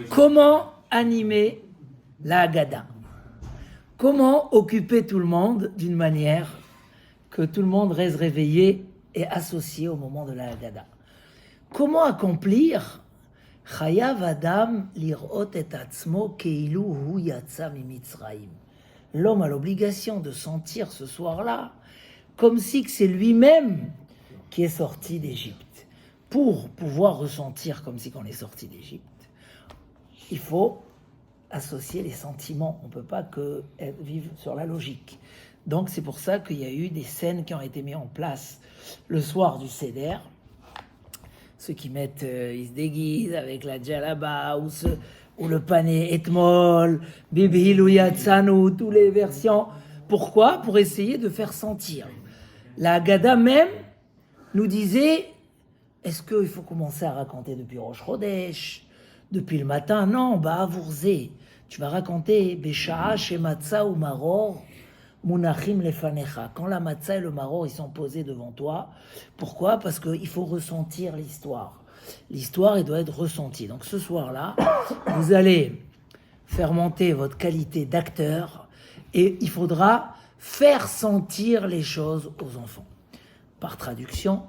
Comment animer la Haggadah? Comment occuper tout le monde d'une manière que tout le monde reste réveillé et associé au moment de la Haggadah? Comment accomplir Chayav Adam lirot et atzmo keilu hu yatsa mimitzraim? L'homme a l'obligation de sentir ce soir-là comme si c'est lui-même qui est sorti d'Égypte. Pour pouvoir ressentir comme si on est sorti d'Égypte, il faut associer les sentiments. On ne peut pas que vivre sur la logique. Donc c'est pour ça qu'il y a eu des scènes qui ont été mises en place le soir du Seder. Ceux qui mettent, ils se déguisent avec la djellaba ou le pané etmol, bibi yatsanu, toutes les versions. Pourquoi? Pour essayer de faire sentir. La Haggadah même nous disait, est-ce qu'il faut commencer à raconter depuis Rosh Chodesh, depuis le matin? Non, ba'avourze. Tu vas raconter Besha'a shematza ou maror munachim lefanecha. Quand la matzah et le maror ils sont posés devant toi. Pourquoi? Parce qu'il faut ressentir l'histoire. L'histoire, elle doit être ressentie. Donc ce soir-là, vous allez faire monter votre qualité d'acteur et il faudra faire sentir les choses aux enfants. Par traduction,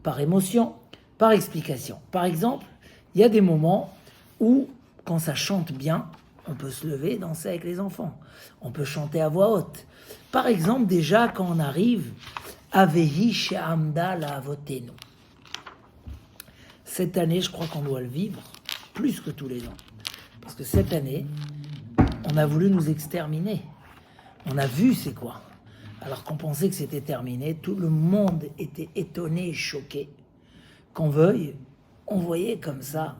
par émotion, par explication. Par exemple, il y a des moments où, quand ça chante bien, on peut se lever et danser avec les enfants. On peut chanter à voix haute. Par exemple, déjà, quand on arrive à Vehi She'amda La'avotenu. Cette année, je crois qu'on doit le vivre plus que tous les ans. Parce que cette année, on a voulu nous exterminer. On a vu c'est quoi. Alors qu'on pensait que c'était terminé, tout le monde était étonné et choqué. Qu'on veuille, on voyait comme ça.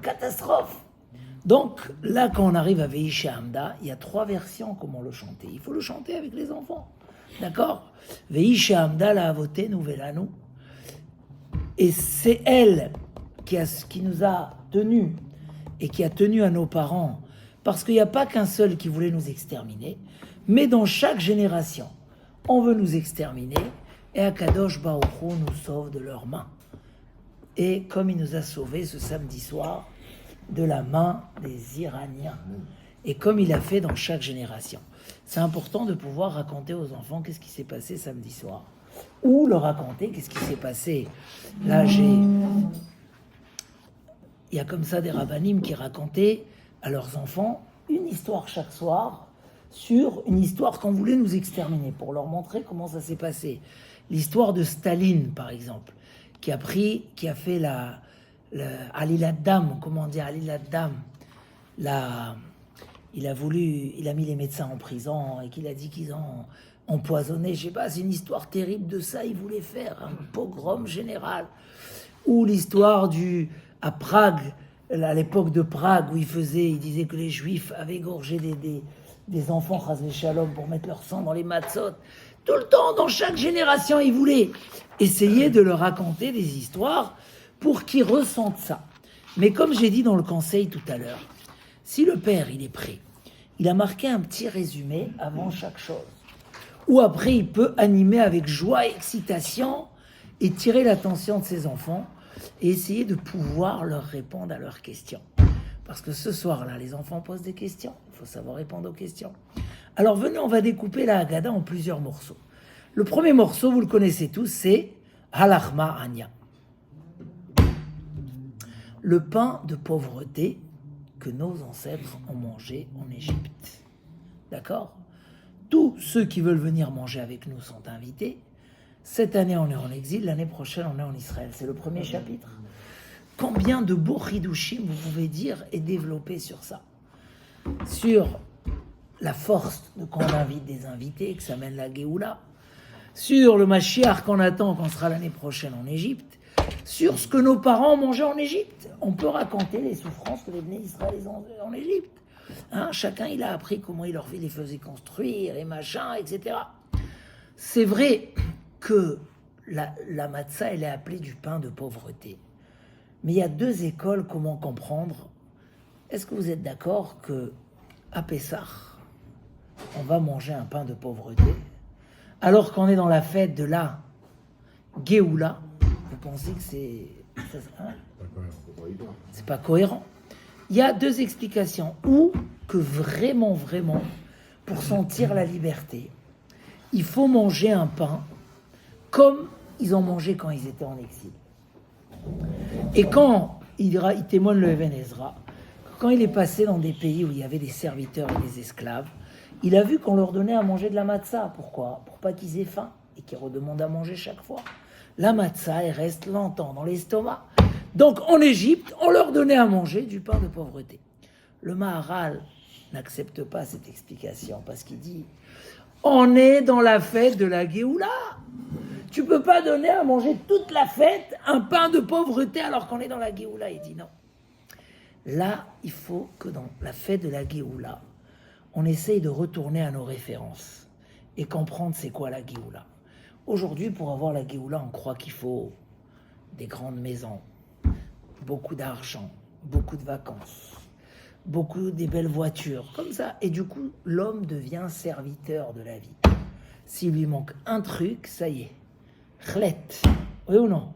Catastrophe. Donc là, quand on arrive à Vehi Hamda, il y a 3 versions comment le chanter. Il faut le chanter avec les enfants. D'accord? Vehi Hamda la avoté nouvelanu. Et c'est elle qui nous a tenus et qui a tenu à nos parents. Parce qu'il n'y a pas qu'un seul qui voulait nous exterminer. Mais dans chaque génération, on veut nous exterminer et Akadosh Baruch Hu nous sauve de leurs mains. Et comme il nous a sauvés ce samedi soir de la main des Iraniens. Et comme il a fait dans chaque génération. C'est important de pouvoir raconter aux enfants qu'est-ce qui s'est passé samedi soir. Ou leur raconter qu'est-ce qui s'est passé. Là, il y a comme ça des rabbinim qui racontaient à leurs enfants une histoire chaque soir sur une histoire qu'on voulait nous exterminer, pour leur montrer comment ça s'est passé. L'histoire de Staline, par exemple, qui a fait la Alilat Dam, comment dire, Alilat Dam, il a mis les médecins en prison et qu'il a dit qu'ils ont empoisonné, je sais pas, c'est une histoire terrible de ça, il voulait faire un pogrom général. Ou l'histoire à Prague, à l'époque de Prague, où il disait que les Juifs avaient égorgé des enfants, chas v'shalom, pour mettre leur sang dans les matzot. Tout le temps, dans chaque génération, ils voulaient essayer de leur raconter des histoires pour qu'ils ressentent ça. Mais comme j'ai dit dans le conseil tout à l'heure, si le père, il est prêt, il a marqué un petit résumé avant chaque chose, ou après, il peut animer avec joie et excitation et tirer l'attention de ses enfants et essayer de pouvoir leur répondre à leurs questions. Parce que ce soir-là, les enfants posent des questions. Il faut savoir répondre aux questions. Alors venez, on va découper la Haggadah en plusieurs morceaux. Le premier morceau, vous le connaissez tous, c'est Halachma Anya. Le pain de pauvreté que nos ancêtres ont mangé en Égypte. D'accord? Tous ceux qui veulent venir manger avec nous sont invités. Cette année, on est en exil. L'année prochaine, on est en Israël. C'est le premier chapitre. Combien de beaux chidushim vous pouvez dire et développer sur ça? Sur la force de quand on invite des invités, que ça mène la Géoula. Sur le Mashiach qu'on attend quand sera l'année prochaine en Égypte. Sur ce que nos parents mangeaient en Égypte. On peut raconter les souffrances que les Bnei Israël ont en Égypte. Chacun, il a appris comment il les faisait construire et machin, etc. C'est vrai que la matzah, elle est appelée du pain de pauvreté. Mais il y a 2 écoles, comment comprendre. Est-ce que vous êtes d'accord que à Pessah, on va manger un pain de pauvreté, alors qu'on est dans la fête de la Géoula? Vous pensez que c'est c'est pas cohérent. Il y a deux explications. Ou que vraiment, pour sentir la liberté, il faut manger un pain comme ils ont mangé quand ils étaient en exil. Et quand il témoigne le Even Ezra, quand il est passé dans des pays où il y avait des serviteurs et des esclaves, il a vu qu'on leur donnait à manger de la matzah. Pourquoi ? Pour pas qu'ils aient faim et qu'ils redemandent à manger chaque fois. La matzah, elle reste longtemps dans l'estomac. Donc en Égypte, on leur donnait à manger du pain de pauvreté. Le Maharal n'accepte pas cette explication parce qu'il dit « On est dans la fête de la Géoula. Tu peux pas donner à manger toute la fête un pain de pauvreté alors qu'on est dans la Géoula. » Il dit non. Là, il faut que dans la fête de la Géoula, on essaye de retourner à nos références et comprendre c'est quoi la Géoula. Aujourd'hui, pour avoir la Géoula, on croit qu'il faut des grandes maisons, beaucoup d'argent, beaucoup de vacances, beaucoup des belles voitures, comme ça. Et du coup, l'homme devient serviteur de la vie. S'il lui manque un truc, ça y est, chlet, oui ou non?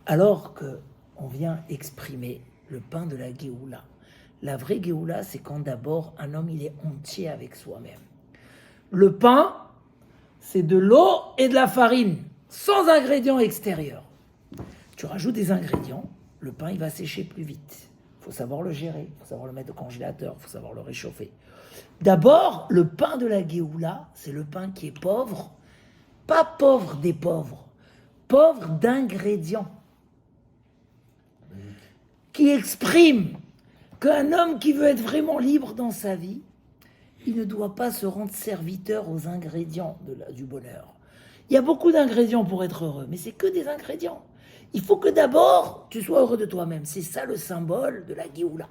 Alors qu'on vient exprimer le pain de la Géoula. La vraie Géoula, c'est quand d'abord un homme il est entier avec soi-même. Le pain, c'est de l'eau et de la farine, sans ingrédients extérieurs. Tu rajoutes des ingrédients, le pain il va sécher plus vite. Il faut savoir le gérer, il faut savoir le mettre au congélateur, il faut savoir le réchauffer. D'abord, le pain de la Géoula, c'est le pain qui est pauvre, pas pauvre des pauvres, pauvre d'ingrédients, qui exprime qu'un homme qui veut être vraiment libre dans sa vie, il ne doit pas se rendre serviteur aux ingrédients du bonheur. Il y a beaucoup d'ingrédients pour être heureux, mais c'est que des ingrédients. Il faut que d'abord, tu sois heureux de toi-même. C'est ça le symbole de la Géoula.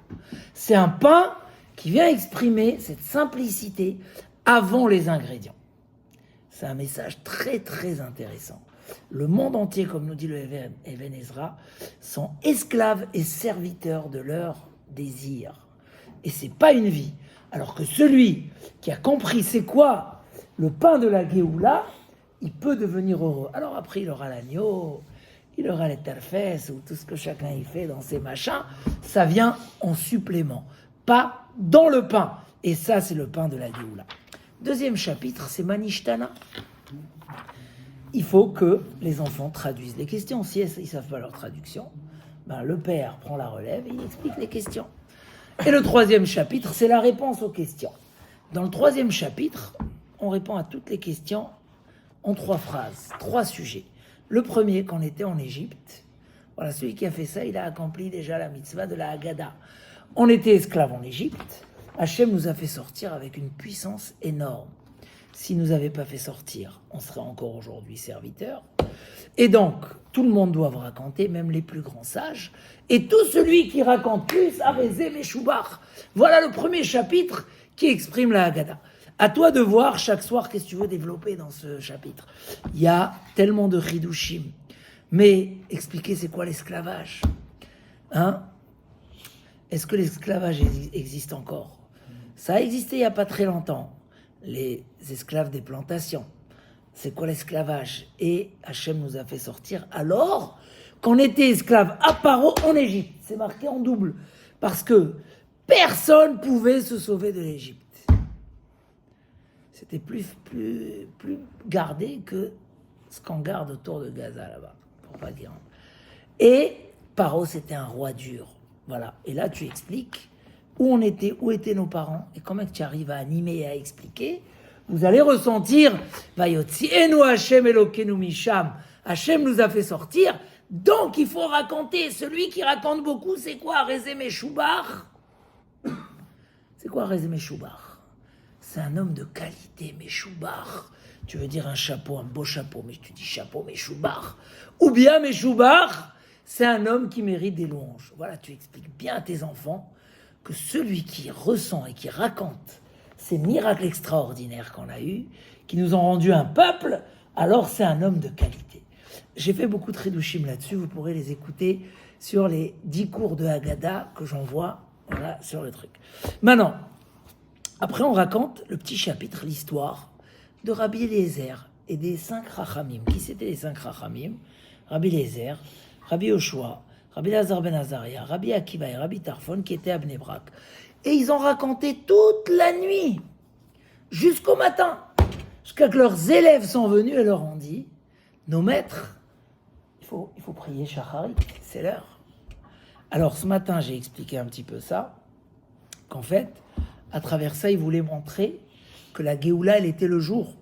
C'est un pain qui vient exprimer cette simplicité avant les ingrédients. C'est un message très très intéressant. Le monde entier, comme nous dit le Even Ezra, sont esclaves et serviteurs de leurs désirs. Et c'est pas une vie. Alors que celui qui a compris c'est quoi le pain de la Géoula, il peut devenir heureux. Alors après, il aura l'agneau, il aura les terfesses ou tout ce que chacun y fait dans ses machins. Ça vient en supplément, pas dans le pain. Et ça, c'est le pain de la Géoula. Deuxième chapitre, c'est Manishtana. Il faut que les enfants traduisent les questions. Si ils ne savent pas leur traduction, ben le père prend la relève et il explique les questions. Et le troisième chapitre, c'est la réponse aux questions. Dans le troisième chapitre, on répond à toutes les questions en 3 phrases, 3 sujets. Le premier, quand on était en Égypte, voilà, celui qui a fait ça, il a accompli déjà la mitzvah de la Haggadah. On était esclaves en Égypte. Hachem nous a fait sortir avec une puissance énorme. S'il ne nous avait pas fait sortir, on serait encore aujourd'hui serviteurs. Et donc, tout le monde doit raconter, même les plus grands sages. Et tout celui qui raconte plus, Arézé Meshoubar. Voilà le premier chapitre qui exprime la Haggadah. À toi de voir chaque soir qu'est-ce que tu veux développer dans ce chapitre. Il y a tellement de chidushim. Mais expliquer c'est quoi l'esclavage. Hein? Est-ce que l'esclavage existe encore? Ça a existé il n'y a pas très longtemps. Les esclaves des plantations. C'est quoi l'esclavage? Et Hachem nous a fait sortir alors qu'on était esclaves à Paro en Égypte. C'est marqué en double. Parce que personne ne pouvait se sauver de l'Égypte. C'était plus gardé que ce qu'on garde autour de Gaza là-bas. Pour pas dire. Et Paro, c'était un roi dur. Voilà. Et là, tu expliques où étaient nos parents, et comment tu arrives à animer et à expliquer, vous allez ressentir, Vayotzienu Hashem Elokeinu Misham, Hashem nous a fait sortir, donc il faut raconter. Celui qui raconte beaucoup, c'est quoi Arézé Meshoubar? C'est quoi Arézé Meshoubar? C'est un homme de qualité, Meshoubar. Tu veux dire un chapeau, un beau chapeau, mais tu dis chapeau Meshoubar. Ou bien Meshoubar, c'est un homme qui mérite des louanges. Voilà, tu expliques bien à tes enfants que celui qui ressent et qui raconte ces miracles extraordinaires qu'on a eus, qui nous ont rendu un peuple, alors c'est un homme de qualité. J'ai fait beaucoup de Chidushim là-dessus, vous pourrez les écouter sur les 10 cours de Haggadah que j'envoie voilà, sur le truc. Maintenant, après on raconte le petit chapitre, l'histoire de Rabbi Eliezer et des 5 Rachamim. Qui c'étaient les 5 Rachamim? Rabbi Eliezer, Rabbi Yoshua, Rabbi Elazar ben Azaria, Rabbi Akiva et Rabbi Tarfon qui étaient à Bnei Brak. Et ils ont raconté toute la nuit, jusqu'au matin, jusqu'à que leurs élèves sont venus et leur ont dit, nos maîtres, il faut prier Shacharit, c'est l'heure. Alors ce matin, j'ai expliqué un petit peu ça, qu'en fait, à travers ça, ils voulaient montrer que la Géoula, elle était le jour.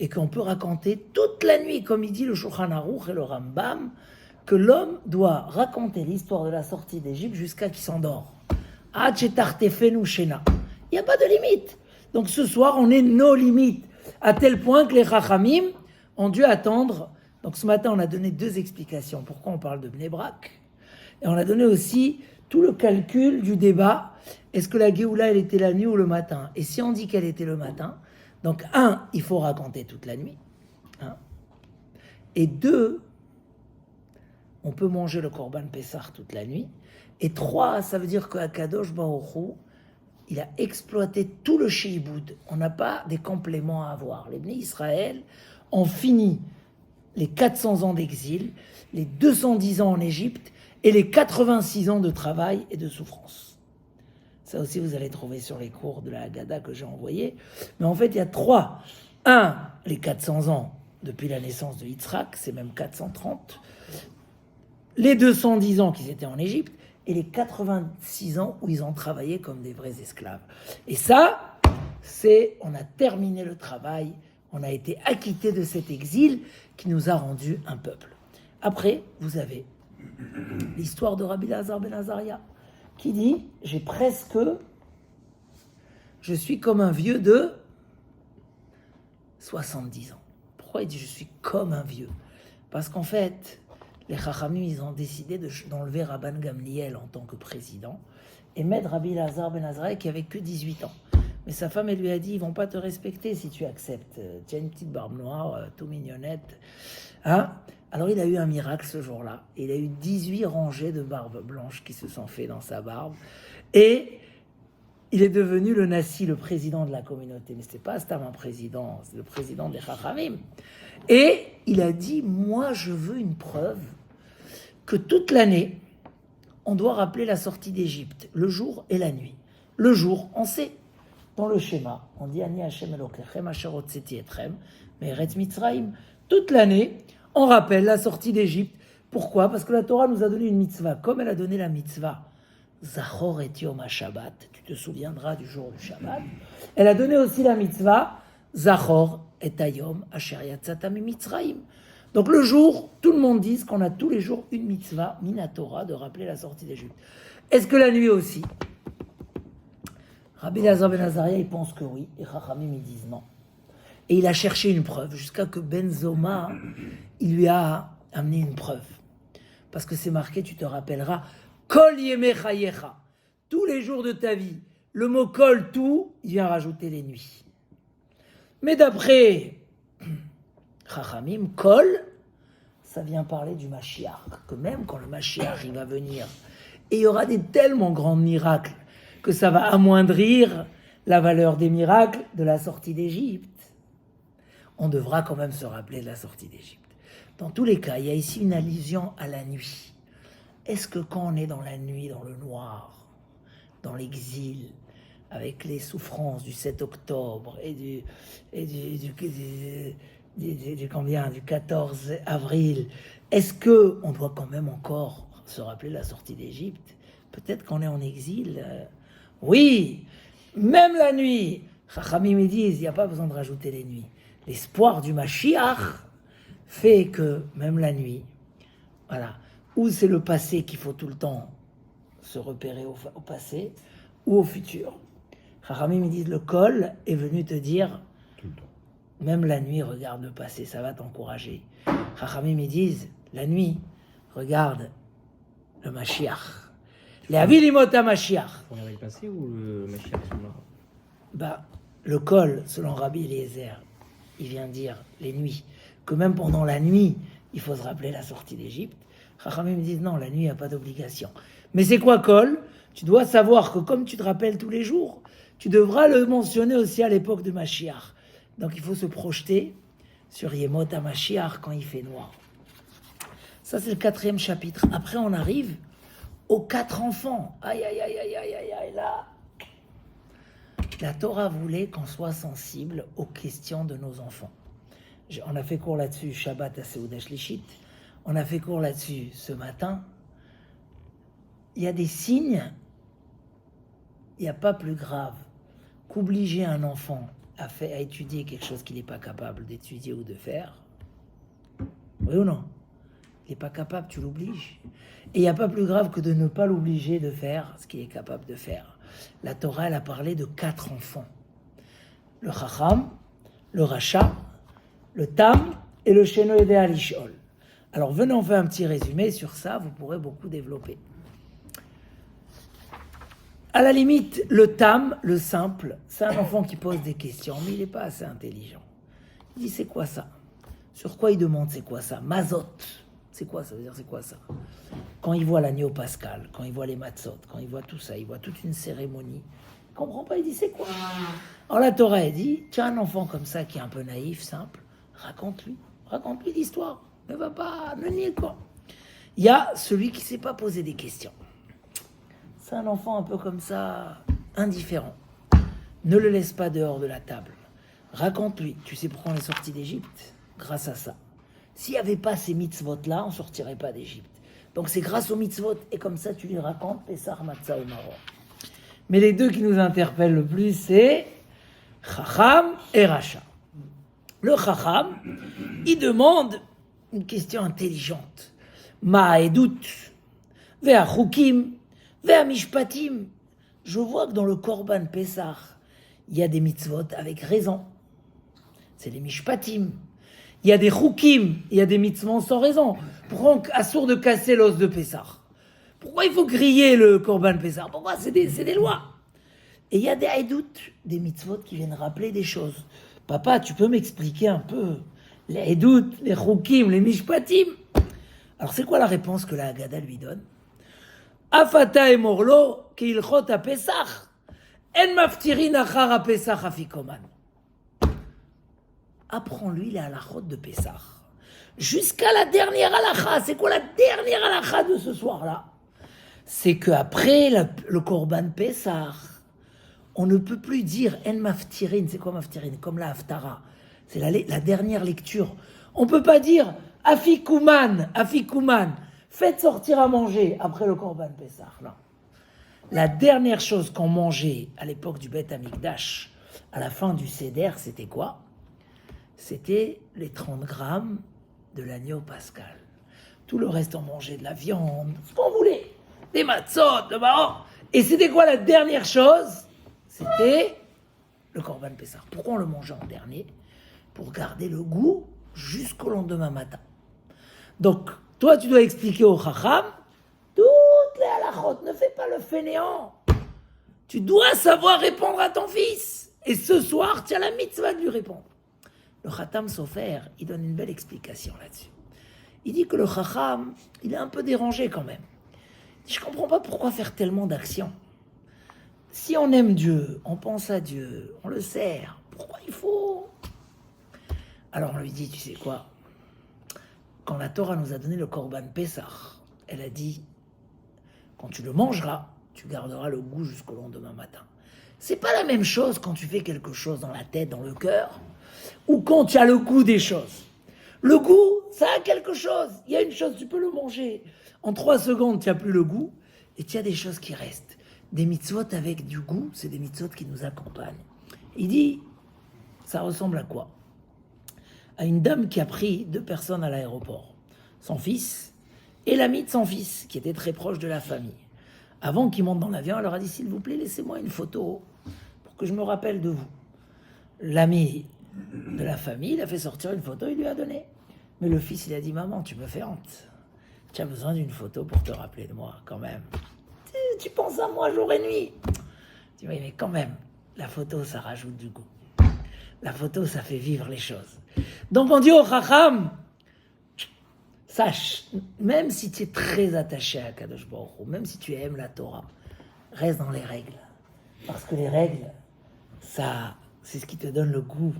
Et qu'on peut raconter toute la nuit, comme il dit le Shulchan Aruch et le Rambam, que l'homme doit raconter l'histoire de la sortie d'Égypte jusqu'à qu'il s'endort. Il n'y a pas de limite. Donc ce soir, on est nos limites, à tel point que les Chachamim ont dû attendre. Donc ce matin, on a donné 2 explications. Pourquoi on parle de Bnei Brak ? Et on a donné aussi tout le calcul du débat. Est-ce que la Géoula, elle était la nuit ou le matin ? Et si on dit qu'elle était le matin, donc 1, il faut raconter toute la nuit. Et 2, on peut manger le Korban Pessah toute la nuit. Et 3, ça veut dire qu'Akadosh Baruch Hu, il a exploité tout le Shiboud. On n'a pas des compléments à avoir. Les Bnei Israël ont fini les 400 ans d'exil, les 210 ans en Égypte et les 86 ans de travail et de souffrance. Ça aussi, vous allez trouver sur les cours de la Haggadah que j'ai envoyé. Mais en fait, il y a 3. 1, les 400 ans depuis la naissance de Yitzhak, c'est même 430. Les 210 ans qu'ils étaient en Égypte et les 86 ans où ils ont travaillé comme des vrais esclaves. Et ça, on a terminé le travail, on a été acquitté de cet exil qui nous a rendu un peuple. Après, vous avez l'histoire de Rabbi Elazar ben Azaria, qui dit, je suis comme un vieux de 70 ans. Pourquoi il dit, je suis comme un vieux ? Parce qu'en fait, les Chachamim, ils ont décidé d'enlever Rabban Gamliel en tant que président et mettre Rabbi Elazar ben Azaria qui avait que 18 ans. Mais sa femme, elle lui a dit, ils vont pas te respecter si tu acceptes. Tu as une petite barbe noire, tout mignonnette. Alors il a eu un miracle ce jour-là. Il a eu 18 rangées de barbe blanche qui se sont faites dans sa barbe. Et il est devenu le Nassi, le président de la communauté. Mais ce n'était pas Stam un président, c'est le président des Chachamim. Et il a dit, moi je veux une preuve que toute l'année, on doit rappeler la sortie d'Égypte, le jour et la nuit. Le jour, on sait, dans le schéma, on dit Ani Hashem Elokechem asher hotzeti etchem me'eretz Mitzrayim. Toute l'année, on rappelle la sortie d'Égypte. Pourquoi ? Parce que la Torah nous a donné une mitzvah. Comme elle a donné la mitzvah Zachor et Yom HaShabbat, tu te souviendras du jour du Shabbat. Elle a donné aussi la mitzvah Zachor et Ayom Asher Yatzata miMitzrayim. Donc le jour, tout le monde dit qu'on a tous les jours une mitzvah minatora de rappeler la sortie d'Égypte. Est-ce que la nuit aussi ? Rabbi Elazar ben Azaria, il pense que oui, et Chachamim, ils disent non. Et il a cherché une preuve, jusqu'à que Ben Zoma, il lui a amené une preuve. Parce que c'est marqué, tu te rappelleras, Kol Yemei Chayecha, tous les jours de ta vie. Le mot Kol, tout, il vient rajouter les nuits. Mais d'après Chachamim, Kol, ça vient parler du Mashiach, que même quand le Mashiach, il va venir, et il y aura des tellement grands miracles, que ça va amoindrir la valeur des miracles de la sortie d'Égypte. On devra quand même se rappeler de la sortie d'Égypte. Dans tous les cas, il y a ici une allusion à la nuit. Est-ce que quand on est dans la nuit, dans le noir, dans l'exil, avec les souffrances du 7 octobre et du 14 avril, est-ce que on doit quand même encore se rappeler de la sortie d'Égypte ? Peut-être qu'on est en exil. Oui, même la nuit. Chachamim me disent, il n'y a pas besoin de rajouter les nuits. L'espoir du Mashiach fait que même la nuit, voilà, ou c'est le passé qu'il faut tout le temps se repérer au passé, ou au futur. Chachamim me disent, le Kol est venu te dire, tout le temps. Même la nuit, regarde le passé, ça va t'encourager. Chachamim me disent, la nuit, regarde le Mashiach. Les Avilimot Mashiach. On avait le passé ou le Mashiach le Kol, selon Rabbi Eliezer, il vient dire les nuits, que même pendant la nuit, il faut se rappeler la sortie d'Égypte. Chachamim me disent non, la nuit, il n'y a pas d'obligation. Mais c'est quoi Kol ? Tu dois savoir que comme tu te rappelles tous les jours, tu devras le mentionner aussi à l'époque de Mashiach. Donc il faut se projeter sur Yemot Mashiach quand il fait noir. Ça, c'est le 4e chapitre. Après, on arrive aux 4 enfants. Aïe, aïe, aïe, aïe, aïe, aïe, aïe, là. La Torah voulait qu'on soit sensible aux questions de nos enfants. On a fait cours là-dessus, Shabbat à Seudah Shlishit. On a fait cours là-dessus ce matin. Il y a des signes, il n'y a pas plus grave qu'obliger un enfant à étudier quelque chose qu'il n'est pas capable d'étudier ou de faire. Oui ou non? Il n'est pas capable, tu l'obliges. Et il n'y a pas plus grave que de ne pas l'obliger de faire ce qu'il est capable de faire. La Torah, elle a parlé de 4 enfants. Le Chacham, le Racha, le Tam et le Sheno Yodea Lishol. Alors venez, on fait un petit résumé sur ça, vous pourrez beaucoup développer. À la limite, le Tam, le simple, c'est un enfant qui pose des questions, mais il n'est pas assez intelligent. Il dit, c'est quoi ça? Sur quoi il demande, c'est quoi ça? Mazot. C'est quoi ça? Ça veut dire, c'est quoi ça? Quand il voit l'agneau pascal, quand il voit les matzot, quand il voit tout ça, il voit toute une cérémonie. Il ne comprend pas, il dit, c'est quoi? Alors la Torah, elle dit, tu as un enfant comme ça qui est un peu naïf, simple, raconte-lui l'histoire. Ne va pas, ne nie quoi. Il y a celui qui ne sait pas poser des questions. C'est un enfant un peu comme ça, indifférent. Ne le laisse pas dehors de la table. Raconte-lui. Tu sais pourquoi on est sorti d'Égypte? Grâce à ça. S'il n'y avait pas ces mitzvot-là, on ne sortirait pas d'Égypte. Donc c'est grâce aux mitzvot, et comme ça tu lui racontes Pessah, Matzah et Maror. Mais les deux qui nous interpellent le plus, c'est Chacham et Racha. Le Chacham, il demande une question intelligente. Ma'edut, ve'a chukim, ve'a mishpatim. Je vois que dans le Korban Pessah, il y a des mitzvot avec raison. C'est les mishpatim. Il y a des chukim, il y a des mitzvot sans raison. Pourquoi assourd de casser l'os de Pessah? Pourquoi il faut griller le Korban Pessah? Pourquoi? C'est des lois. Et il y a des haïdout, des mitzvot qui viennent rappeler des choses. Papa, tu peux m'expliquer un peu les haïdout, les chukim, les mishpatim? Alors c'est quoi la réponse que la Haggadah lui donne? Afata et morlo, keilchot a Pesach, en maftirin achar a Pesach afikoman. Apprends-lui les halachot de Pesach. Jusqu'à la dernière halacha. C'est quoi la dernière halacha de ce soir-là? C'est qu'après le Korban Pesach, on ne peut plus dire en maftirin. C'est quoi maftirin? Comme la haftara. C'est la dernière lecture. On ne peut pas dire afikuman. Faites sortir à manger après le Korban Pesach. Non. La dernière chose qu'on mangeait à l'époque du Beth Amikdash, à la fin du Seder, c'était quoi? C'était les 30 grammes de l'agneau pascal. Tout le reste, on mangeait de la viande, ce qu'on voulait. Des matzot, de marron. Et c'était quoi la dernière chose? C'était le Korban Pessah. Pourquoi on le mangeait en dernier? Pour garder le goût jusqu'au lendemain matin. Donc, toi, tu dois expliquer au Chacham toutes les halachot. Ne fais pas le fainéant. Tu dois savoir répondre à ton fils. Et ce soir, tu as la mitzvah de lui répondre. Le Khatam Sofer, il donne une belle explication là-dessus. Il dit que le Chacham, il est un peu dérangé quand même. Je ne comprends pas pourquoi faire tellement d'actions. Si on aime Dieu, on pense à Dieu, on le sert, pourquoi il faut? Alors on lui dit, tu sais quoi? Quand la Torah nous a donné le Korban Pessah, elle a dit, quand tu le mangeras, tu garderas le goût jusqu'au lendemain matin. C'est pas la même chose quand tu fais quelque chose dans la tête, dans le cœur, ou quand tu as le goût des choses. Le goût, ça a quelque chose. Il y a une chose, tu peux le manger. En 3 secondes, tu n'as plus le goût, et tu as des choses qui restent. Des mitzvot avec du goût, c'est des mitzvot qui nous accompagnent. Il dit, ça ressemble à quoi? À une dame qui a pris 2 personnes à l'aéroport. Son fils et l'ami de son fils, qui était très proche de la famille. Avant qu'il monte dans l'avion, elle leur a dit, s'il vous plaît, laissez-moi une photo pour que je me rappelle de vous. L'ami de la famille, il a fait sortir une photo, il lui a donné. Mais le fils, il a dit, maman, tu me fais honte. Tu as besoin d'une photo pour te rappeler de moi, quand même. Tu penses à moi jour et nuit. Tu dis, oui, mais quand même, la photo, ça rajoute du goût. La photo, ça fait vivre les choses. Donc on dit au Chacham, sache, même si tu es très attaché à Kadosh Baruch Hu, même si tu aimes la Torah, reste dans les règles. Parce que les règles, ça, c'est ce qui te donne le goût.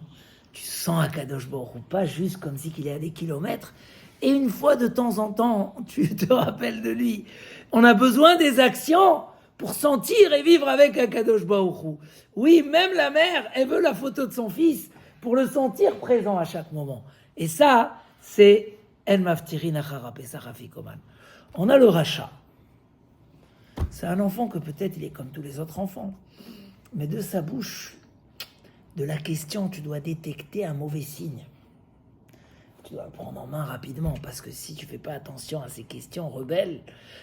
Tu sens à Kadosh Baruch Hu, pas juste comme si qu'il est à des kilomètres, Et une fois de temps en temps, tu te rappelles de lui. On a besoin des actions pour sentir et vivre avec Akadosh Baruch Hu. Oui, même la mère, elle veut la photo de son fils pour le sentir présent à chaque moment. Et ça, c'est El Maftirin Achara Pesach Afikoman. On a le rachat. C'est un enfant que peut-être il est comme tous les autres enfants. Mais de sa bouche, de la question, tu dois détecter un mauvais signe. Tu dois le prendre en main rapidement, parce que si tu fais pas attention à ces questions rebelles,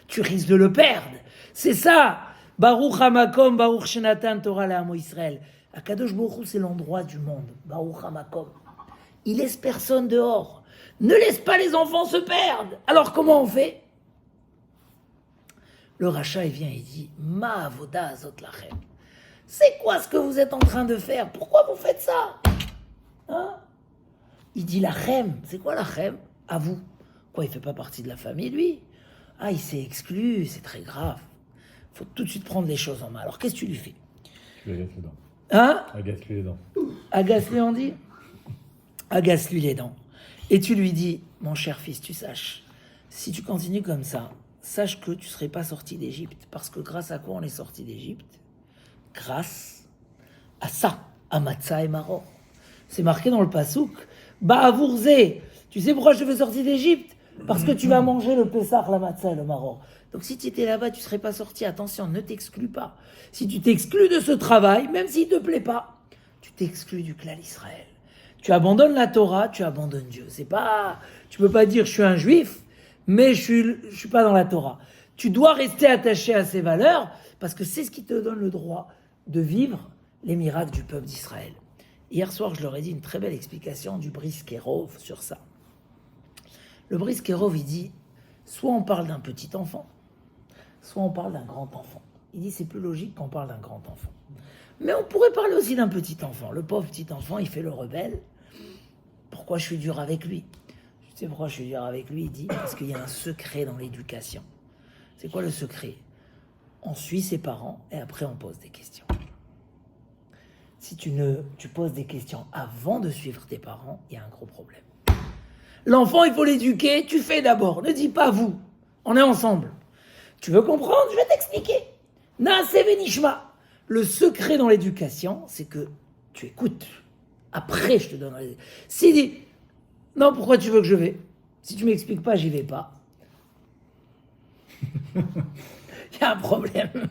tu risques de le perdre. C'est ça. Baruch Hamakom, Baruch Shenatan Torah Le'amo Israël. Akadosh Baruch Hu, c'est l'endroit du monde. Baruch Hamakom. Il laisse personne dehors. Ne laisse pas les enfants se perdre. Alors comment on fait? Le rachat, il vient et dit, Ma avoda azot lachem. C'est quoi ce que vous êtes en train de faire? Pourquoi vous faites ça? Hein? Il dit lachem. C'est quoi lachem? À vous. Quoi, il fait pas partie de la famille, lui? Ah, il s'est exclu, c'est très grave. Faut tout de suite prendre les choses en main. Alors, qu'est-ce que tu lui fais? Tu lui agaces les dents. Hein? Agace-lui les dents. Agace-lui, on dit? Agace-lui les dents. Et tu lui dis, mon cher fils, tu saches, si tu continues comme ça, sache que tu ne serais pas sorti d'Égypte. Parce que grâce à quoi on est sorti d'Égypte? Grâce à ça, à Matzah et Maror. C'est marqué dans le Passouk. Ba'avourze. Tu sais pourquoi je te fais sortir d'Égypte? Parce que tu vas manger le Pessah, la Matzah et le Maror. Donc si tu étais là-bas, tu ne serais pas sorti. Attention, ne t'exclus pas. Si tu t'exclus de ce travail, même s'il ne te plaît pas, tu t'exclus du clan Israël. Tu abandonnes la Torah, tu abandonnes Dieu. C'est pas, tu peux pas dire je suis un juif, mais je suis pas dans la Torah. Tu dois rester attaché à ces valeurs parce que c'est ce qui te donne le droit de vivre les miracles du peuple d'Israël. Hier soir, je leur ai dit une très belle explication du Briskerov sur ça. Le Briskerov, il dit, soit on parle d'un petit enfant, soit on parle d'un grand enfant. Il dit c'est plus logique qu'on parle d'un grand enfant. Mais on pourrait parler aussi d'un petit enfant. Le pauvre petit enfant, il fait le rebelle. Pourquoi je suis dur avec lui? Tu sais pourquoi je suis dur avec lui? Il dit parce qu'il y a un secret dans l'éducation. C'est quoi le secret? On suit ses parents et après on pose des questions. Si tu poses des questions avant de suivre tes parents, il y a un gros problème. L'enfant, il faut l'éduquer, tu fais d'abord. Ne dis pas vous. On est ensemble. Tu veux comprendre? Je vais t'expliquer. Naaseh Benishma. Le secret dans l'éducation, c'est que tu écoutes. Après, je te donnerai. S'il dit, non, pourquoi tu veux que je vais? Si tu m'expliques pas, j'y vais pas. Il y a un problème.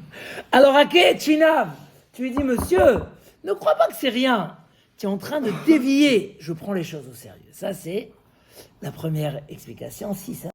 Alors, Aké, Chinav, tu lui dis, monsieur, ne crois pas que c'est rien. Tu es en train de dévier. Je prends les choses au sérieux. Ça, c'est la première explication. Si c'est